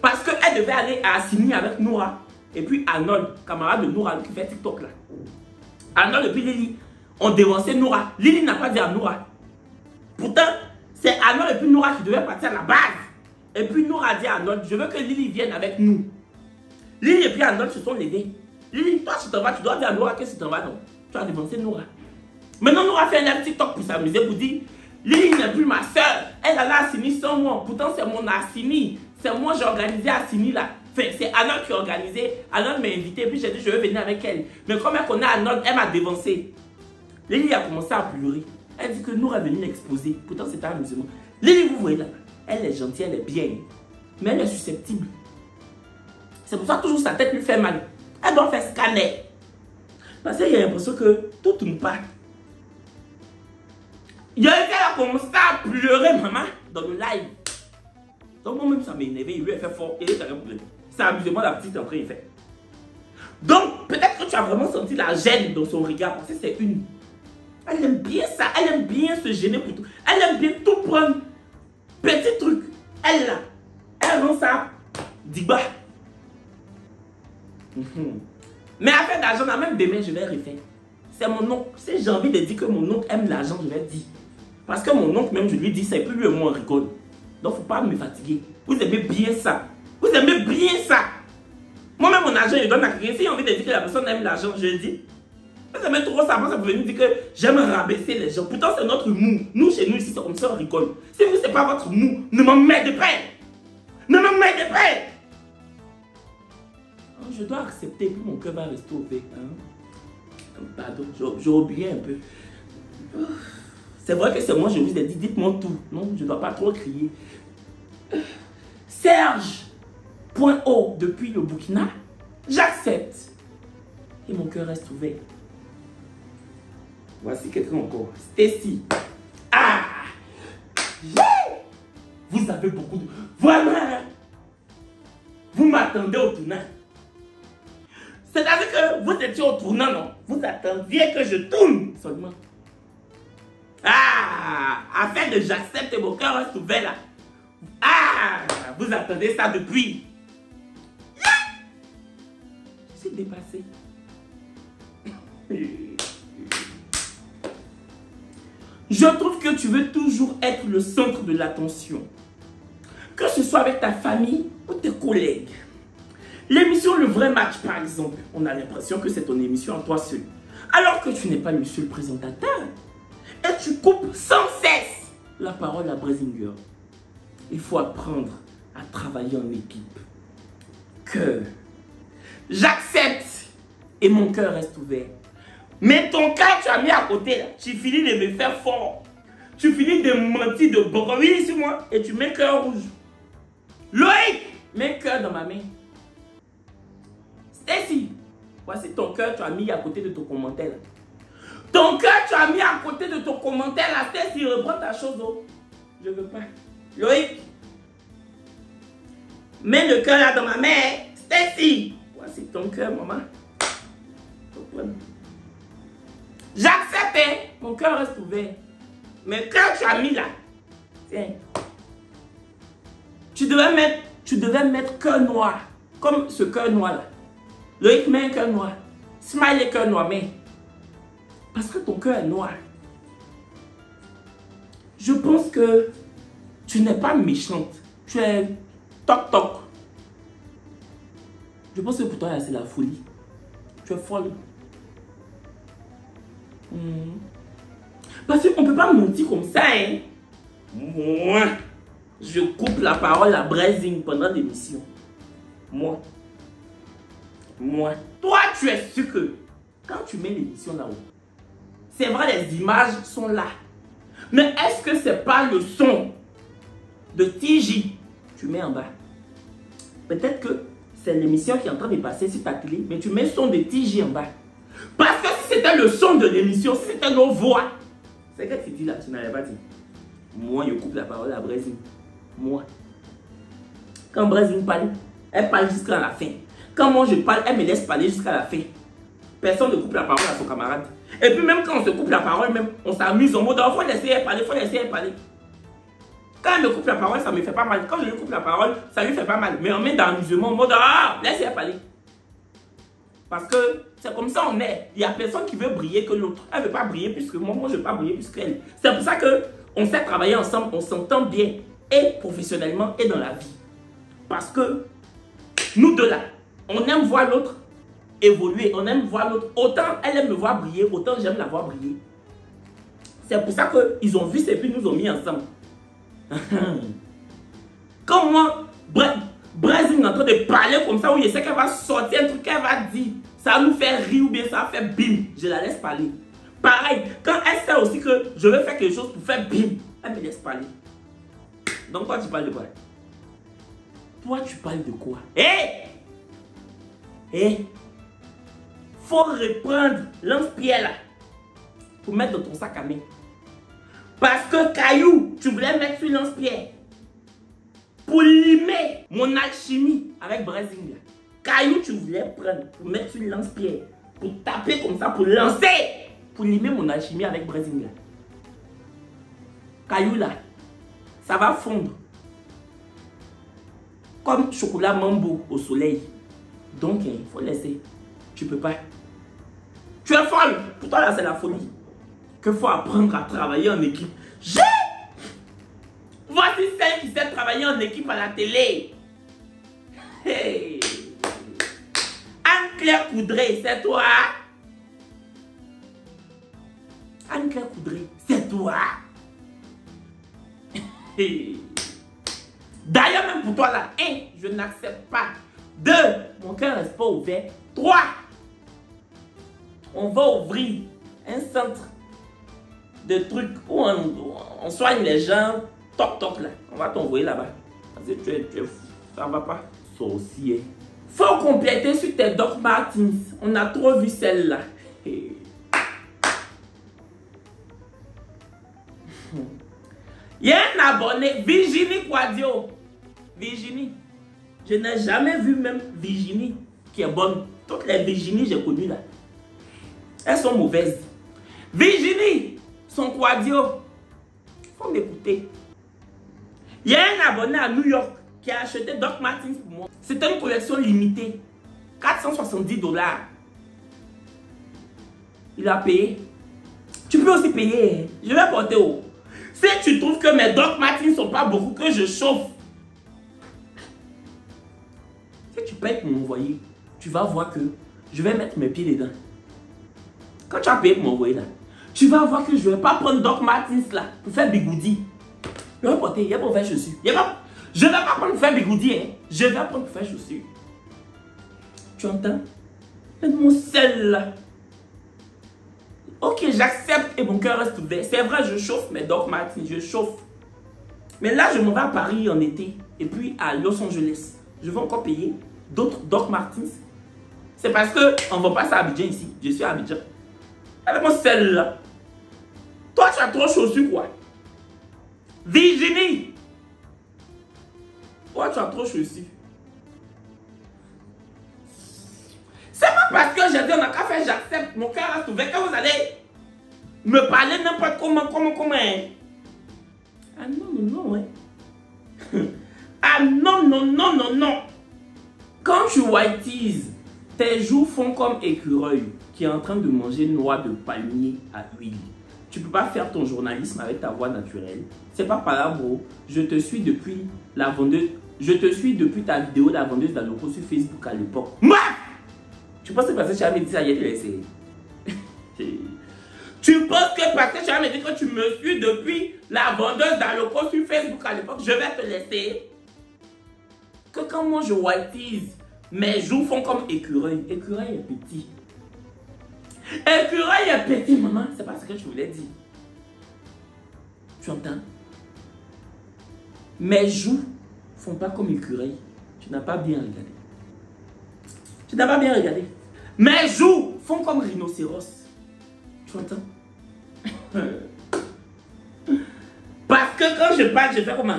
Parce qu'elle devait aller à Assini avec Noura. Et puis Arnold, camarade de Noura, qui fait TikTok là. Arnold et puis Lily ont dévancé Noura. Lily n'a pas dit à Noura. Pourtant, c'est Arnold et puis Noura qui devaient partir à la base. Et puis Noura a dit à Arnold, je veux que Lily vienne avec nous. Lily et puis Arnold se sont levés. Lily, toi si tu t'en vas, tu dois dire à Noura que si tu t'en vas, non. Tu as dévancé Noura. Maintenant Noura fait un live TikTok pour s'amuser, pour dire, Lily n'est plus ma soeur. Elle a Assini sans moi. Pourtant c'est mon Assini. C'est moi j'ai organisé Assini là. Enfin, c'est Arnold qui a organisé. Arnold m'a invité, puis j'ai dit je vais venir avec elle. Mais comme elle connaît Arnold, elle m'a dévancé. Lily a commencé à pleurer. Elle dit que Noura est venue l'exposer. Pourtant c'était un amusement. Lily, vous voyez là. Elle est gentille, elle est bien. Mais elle est susceptible. C'est pour ça que toujours sa tête lui fait mal. Elle doit faire scanner. Parce qu'il y a l'impression que tout tourne pas. Il a commencé à pleurer, maman, dans le live. Donc moi-même, ça m'a énervé. Il lui a fait fort. Il est un problème. C'est amusement la petite en train de faire. Donc, peut-être que tu as vraiment senti la gêne dans son regard. Parce que c'est une. Elle aime bien ça. Elle aime bien se gêner pour tout. Elle aime bien tout prendre. Petit truc, elle là, elle rend ça diba. Mais affaire d'argent, même demain je vais refaire. C'est mon oncle. Si j'ai envie de dire que mon oncle aime l'argent, je vais dire. Parce que mon oncle, même, je lui dis, c'est plus lui et moi, on rigole. Donc, il ne faut pas me fatiguer. Vous aimez bien ça. Vous aimez bien ça. Moi-même, mon argent, je donne à quelqu'un. Si j'ai envie de dire que la personne aime l'argent, je le dis. Vous aimez trop ça. Ça peut venir dire que j'aime rabaisser les gens. Pourtant, c'est notre mou. Nous, chez nous, ici, c'est comme ça, on rigole. Si vous, c'est pas votre mou, ne m'en mettez pas. Ne m'en mettez pas. Je dois accepter, puis mon cœur va rester ouvert. Hein? Pardon, j'ai oublié un peu. C'est vrai que c'est moi, je vous ai dit, dites-moi tout. Non, je ne dois pas trop crier. Serge.O depuis le Burkina, j'accepte. Et mon cœur reste ouvert. Voici quelqu'un encore. Stacy. Ah! Vous avez beaucoup de... Voilà! Vous m'attendez au tournant. C'est-à-dire que vous étiez au tournant, non? Vous attendiez que je tourne seulement. Ah! Afin de j'accepte et mon cœur reste ouvert là. Ah! Vous attendez ça depuis. Je suis dépassé. Je trouve que tu veux toujours être le centre de l'attention. Que ce soit avec ta famille ou tes collègues. L'émission Le Vrai Match, par exemple, on a l'impression que c'est ton émission en toi seul. Alors que tu n'es pas le seul présentateur. Et tu coupes sans cesse la parole à Brasinger. Il faut apprendre à travailler en équipe. Que j'accepte et mon cœur reste ouvert. Mais ton cœur, tu as mis à côté, là. Tu finis de me faire fort. Tu finis de mentir, de broyer sur moi et tu mets cœur rouge. Loïc, mets cœur dans ma main. Stacy, voici ton cœur, tu as mis à côté de ton commentaire. Là. Ton cœur, tu as mis à côté de ton commentaire. Là, Stacy, reprends ta chose. Oh. Je veux pas. Loïc, mets le cœur là dans ma main. Stacy, voici ton cœur, maman. J'accepte, hein? Mon cœur reste ouvert. Mais quand tu as mis là, tiens, tu devais mettre cœur noir, comme ce cœur noir là. Loïc met un cœur noir. Smiley cœur noir, mais parce que ton cœur est noir. Je pense que tu n'es pas méchante. Tu es toc toc. Je pense que pour toi c'est la folie. Tu es folle. Parce qu'on ne peut pas mentir comme ça, hein. Moi, je coupe la parole à Brasing pendant l'émission. Moi. Toi, tu es sûr que quand tu mets l'émission là-haut, c'est vrai, les images sont là. Mais est-ce que c'est pas le son de TJ tu mets en bas? Peut-être que c'est l'émission qui est en train de passer sur ta télé, mais tu mets le son de TJ en bas. Parce que si c'était le son de l'émission, si c'était nos voix, c'est que tu dis là, tu n'avais pas dit. Moi, je coupe la parole à Brasing. Moi. Quand Brasing parle, elle parle jusqu'à la fin. Quand moi je parle, elle me laisse parler jusqu'à la fin. Personne ne coupe la parole à son camarade. Et puis même quand on se coupe la parole, même, on s'amuse en mode, il faut laisser elle parler, il faut laisser elle parler. Quand elle me coupe la parole, ça me fait pas mal. Quand je lui coupe la parole, ça lui fait pas mal. Mais on met dans l'amusement en mode, ah, laisse elle parler. Parce que c'est comme ça on est. Il n'y a personne qui veut briller que l'autre. Elle ne veut pas briller plus que moi, moi je ne veux pas briller plus qu'elle. C'est pour ça qu'on sait travailler ensemble, on s'entend bien. Et professionnellement et dans la vie. Parce que nous deux là, on aime voir l'autre évoluer, on aime voir l'autre. Autant elle aime me voir briller, autant j'aime la voir briller. C'est pour ça qu'ils ont vu et puis nous ont mis ensemble. Quand moi, Brasing est en train de parler comme ça, où je sais qu'elle va sortir un truc qu'elle va dire, ça va nous faire rire ou bien ça va faire bim, je la laisse parler. Pareil, quand elle sait aussi que je veux faire quelque chose pour faire bim, elle me laisse parler. Donc toi tu parles de quoi? Toi tu parles de quoi? Faut reprendre lance-pierre là pour mettre dans ton sac à main. Parce que caillou, tu voulais mettre sur lance-pierre pour limer mon alchimie avec Brasing. Caillou, tu voulais prendre pour mettre sur lance-pierre, pour taper comme ça, pour lancer, pour limer mon alchimie avec Brasing. Caillou là, ça va fondre comme chocolat mambo au soleil. Donc il faut laisser. Tu peux pas. Tu es folle. Pour toi, là, c'est la folie. Qu'il faut apprendre à travailler en équipe. Voici celle qui sait travailler en équipe à la télé. Hey. Anne-Claire Coudray, c'est toi. Anne-Claire Coudray, c'est toi. Hey. D'ailleurs, même pour toi, là, 1, je n'accepte pas. 2, mon cœur reste pas ouvert. 3, on va ouvrir un centre de trucs où on soigne les gens. Toc, toc, là. On va t'envoyer là-bas. Parce que tu es fou. Ça va pas. Sorcier. Faut compléter sur tes Doc Martens. On a trop vu celle-là. Il y a un abonné, Virginie Quadio. Virginie. Je n'ai jamais vu même Virginie qui est bonne. Toutes les Virginie j'ai connues là, elles sont mauvaises. Virginie, son Quadio. Faut m'écouter. Il y a un abonné à New York qui a acheté Doc Martens pour moi. C'était une collection limitée. 470 $. Il a payé. Tu peux aussi payer. Je vais porter haut. Si tu trouves que mes Doc Martens ne sont pas beaucoup, que je chauffe. Si tu payes pour m'envoyer, tu vas voir que je vais mettre mes pieds dedans. Quand tu as payé pour m'envoyer là, tu vas voir que je ne vais pas prendre Doc Martens là pour faire bigoudi. Je vais porter, il n'y a pas pour faire chaussures. Je ne vais pas prendre pour faire bigoudi, hein. Je vais prendre pour faire chaussures. Tu entends? Mon sel là. Ok, j'accepte et mon cœur reste ouvert. C'est vrai, je chauffe mes Doc Martens, je chauffe. Mais là, je m'en vais à Paris en été et puis à Los Angeles. Je vais encore payer d'autres Doc Martens. C'est parce qu'on ne va pas à Abidjan ici. Je suis à Abidjan. Avec mon sel là. Toi, tu as trop chaussures quoi. Virginie. Toi, tu as trop chaussures. C'est pas parce que j'ai dit on a qu'à faire, j'accepte. Mon cœur reste ouvert que vous allez me parler n'importe comment. Hein. Ah non, hein. Ah non. Quand tu whiteys, tes joues font comme écureuil qui est en train de manger noix de palmier à huile. Tu peux pas faire ton journalisme avec ta voix naturelle. C'est pas par là, bro. Je te suis depuis la vendeuse. Je te suis depuis ta vidéo de la vendeuse d'Aloko sur Facebook à l'époque. Tu penses que parce que tu as dit ça, il a essayé. Tu penses que parce que tu as dit que tu me suis depuis la vendeuse d'Aloko sur Facebook à l'époque, je vais te laisser. Que quand moi je whiteys, mes joues font comme écureuil. Écureuil est petit. Écureuil est petit, maman. C'est pas ce que je voulais dire. Tu entends? Mes joues font pas comme écureuil. Tu n'as pas bien regardé. Tu n'as pas bien regardé. Mes joues font comme rhinocéros. Tu entends? Parce que quand je parle, je fais comment?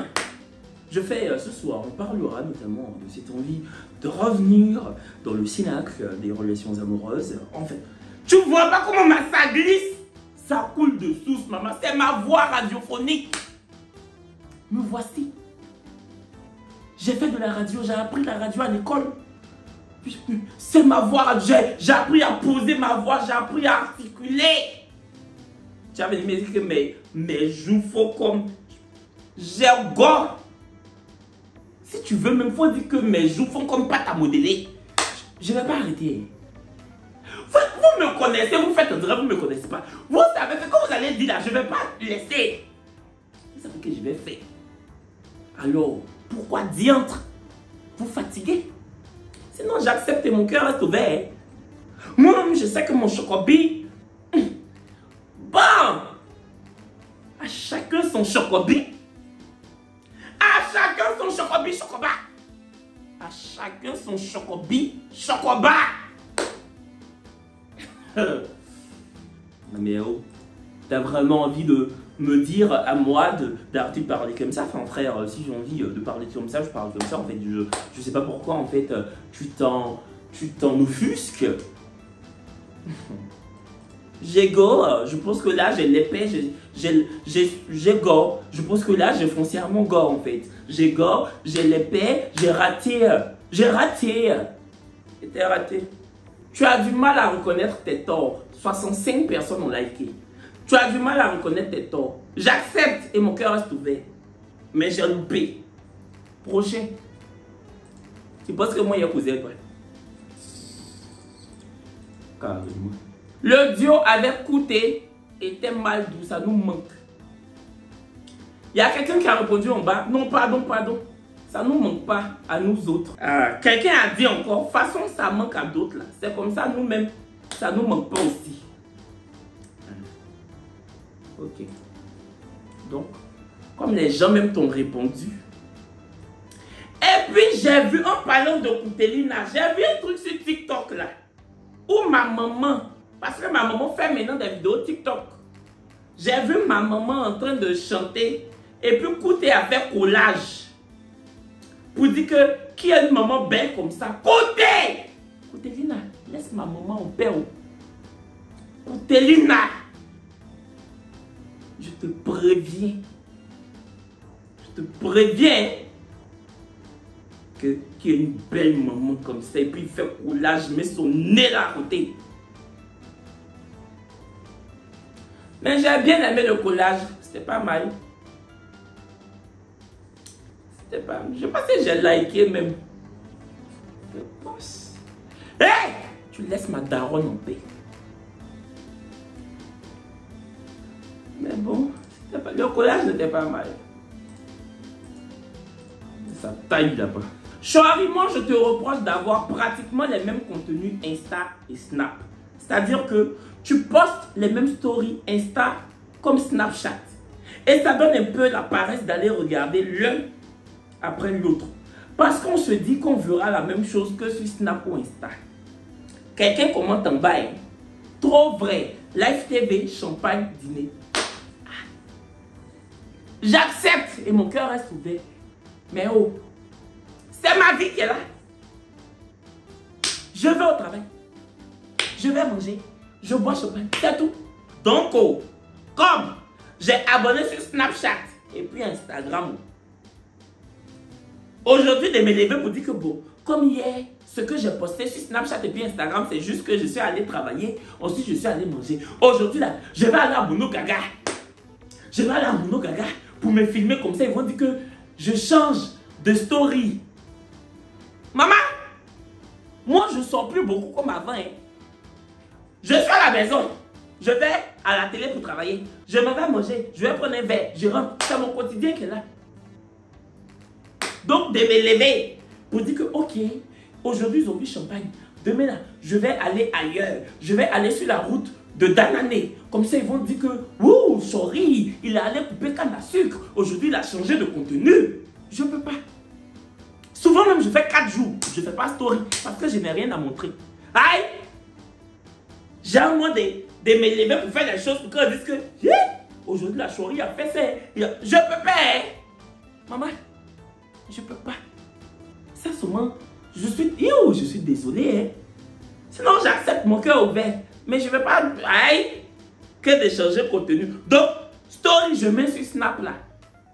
Je fais ce soir, on parlera notamment de cette envie de revenir dans le cénacle des relations amoureuses. En fait, tu vois pas comment ça glisse? Ça coule de source, maman. C'est ma voix radiophonique. Me voici. J'ai fait de la radio, j'ai appris la radio à l'école. C'est ma voix, j'ai appris à poser ma voix, j'ai appris à articuler. Tu avais dit que mes joues font comme... J'ai gore. Si tu veux, même faut dire que mes joues font comme pâte à modeler. Je ne vais pas arrêter. Vous me connaissez, vous faites un drap, vous ne me connaissez pas. Vous savez ce que vous allez dire là, je ne vais pas laisser. Vous savez ce que je vais faire. Alors, pourquoi diantre vous fatiguez? Sinon, j'accepte et mon cœur reste ouvert. Moi-même, je sais que mon chocobi... Bon! À chacun son chocobi. À chacun son chocobi, chocoba. À chacun son chocobi, chocoba. Mais oh, t'as vraiment envie de me dire à moi d'arrêter de parler comme ça? Enfin frère, si j'ai envie de parler comme ça, je parle comme ça. En fait, je sais pas pourquoi en fait tu t'en offusques. J'ai go, je pense que là j'ai l'épée, j'ai go, je pense que là j'ai foncièrement go en fait. J'ai go, j'ai l'épée, j'ai raté. C'était raté. Tu as du mal à reconnaître tes torts. 65 personnes ont liké. Tu as du mal à reconnaître tes torts. J'accepte et mon cœur reste ouvert. Mais j'ai loupé. Prochain. Tu penses que moi, il y a causé toi? Carrément. Le duo avec Kouté était mal doux. Ça nous manque. Il y a quelqu'un qui a répondu en bas. Non, pardon, pardon. Ça ne nous manque pas à nous autres. Quelqu'un a dit encore, façon ça manque à d'autres là. C'est comme ça nous-mêmes, ça ne nous manque pas aussi. Ok. Donc, comme les gens même t'ont répondu. Et puis j'ai vu, en parlant de Koutelina, j'ai vu un truc sur TikTok là. Où ma maman, parce que ma maman fait maintenant des vidéos TikTok. J'ai vu ma maman en train de chanter. Et puis Kouté a fait collage. Pour dire que qui a une maman belle comme ça? Kouté! Koutelina, laisse ma maman en paix. Koutelina! Je te préviens. Je te préviens que qui a une belle maman comme ça. Et puis il fait collage, met son nez là à côté. Mais j'ai bien aimé le collage. C'était pas mal. Je pense que j'ai liké même. Je pense. Hey! Tu laisses ma daronne en paix. Mais bon, le collage n'était pas mal. Ça taille là-bas. Chouari, moi je te reproche d'avoir pratiquement les mêmes contenus Insta et Snap. C'est-à-dire que tu postes les mêmes stories Insta comme Snapchat. Et ça donne un peu la paresse d'aller regarder l'un après l'autre. Parce qu'on se dit qu'on verra la même chose que sur Snap ou Insta. Quelqu'un commente en bas. Hein? Trop vrai. Live TV, champagne, dîner. J'accepte et mon cœur reste ouvert. Mais oh, c'est ma vie qui est là. Je vais au travail. Je vais manger. Je bois champagne. C'est tout. Donc, oh, comme j'ai abonné sur Snapchat et puis Instagram. Aujourd'hui, de me lever pour dire que bon, comme hier, ce que j'ai posté sur Snapchat et puis Instagram, c'est juste que je suis allé travailler. Ensuite, je suis allé manger. Aujourd'hui, là, je vais aller à Mouno Gaga. Je vais aller à Mouno Gaga pour me filmer comme ça. Ils vont dire que je change de story. Maman, moi, je ne sors plus beaucoup comme avant. Hein. Je suis à la maison. Je vais à la télé pour travailler. Je m'en vais manger. Je vais prendre un verre. Je rentre. C'est mon quotidien qui est là. Donc, de me lever pour dire que, ok, aujourd'hui, ils ont bu champagne. Demain, là, je vais aller ailleurs. Je vais aller sur la route de Danané. Comme ça, ils vont dire que, ouh, sorry, il est allé couper canne à sucre. Aujourd'hui, il a changé de contenu. Je ne peux pas. Souvent même, je fais 4 jours. Je ne fais pas story parce que je n'ai rien à montrer. Aïe! J'ai un mois de me lever pour faire des choses pour qu'on dise que, aujourd'hui, la chérie a fait ça. Je ne peux pas. Hein? Maman. Je peux pas. Ça seulement, je suis désolé. Hein. Sinon, j'accepte mon cœur ouvert. Mais je ne vais pas que de changer de contenu. Donc, story, je mets sur Snap là.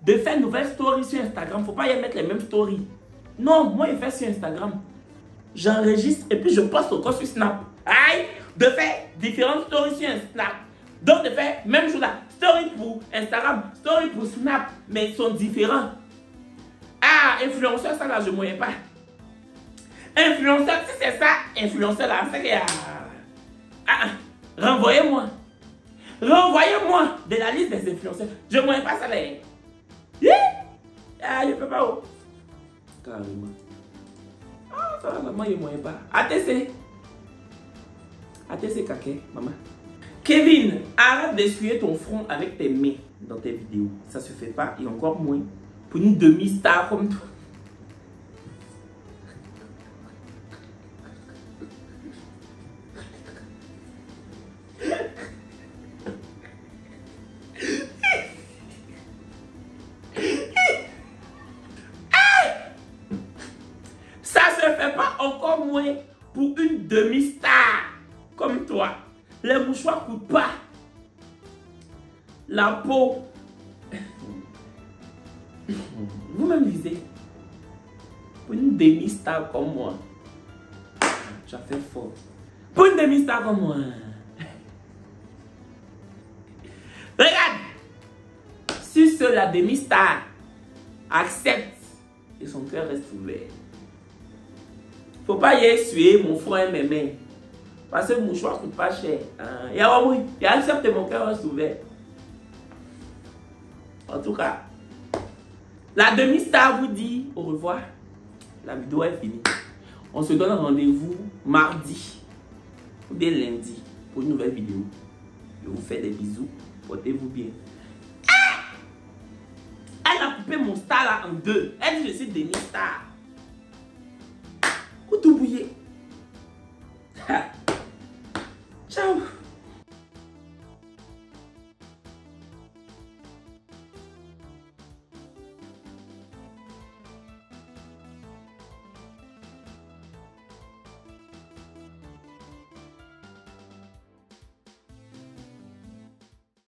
De faire une nouvelle story sur Instagram. Il ne faut pas y mettre les mêmes stories. Non, moi, je fais sur Instagram. J'enregistre et puis je poste encore sur Snap. De faire différentes stories sur Snap. Donc, de faire même chose là. Story pour Instagram, story pour Snap. Mais ils sont différents. Influenceur, ça là, je ne moyens pas. Influenceur, si c'est ça, influenceur là, c'est que... renvoyez-moi. Renvoyez-moi de la liste des influenceurs. Je ne moyens pas ça là. Je ne peux pas. Oh. Carrément. Ça va, maman, je ne moyens pas. ATC. ATC caquet, maman. Kevin, arrête d'essuyer ton front avec tes mains dans tes vidéos. Ça ne se fait pas et encore moins pour une demi-star comme toi. Ça se fait pas encore moins pour une demi-star comme toi. Les mouchoirs ne coûtent pas. La peau. Vous-même lisez. Pour une demi-star comme moi, tu as fait fort. Pour une demi-star comme moi. Regarde. Si seule la demi-star accepte et son cœur reste ouvert. Faut pas y essuyer mon frère et mes mains. Parce que le mouchoir coûte pas cher. Il accepte mon cœur reste ouvert. En tout cas, la demi-star vous dit au revoir. La vidéo est finie. On se donne rendez-vous mardi ou dès lundi pour une nouvelle vidéo. Je vous fais des bisous. Portez-vous bien. Elle a coupé mon star là en deux. Elle dit je suis demi-star.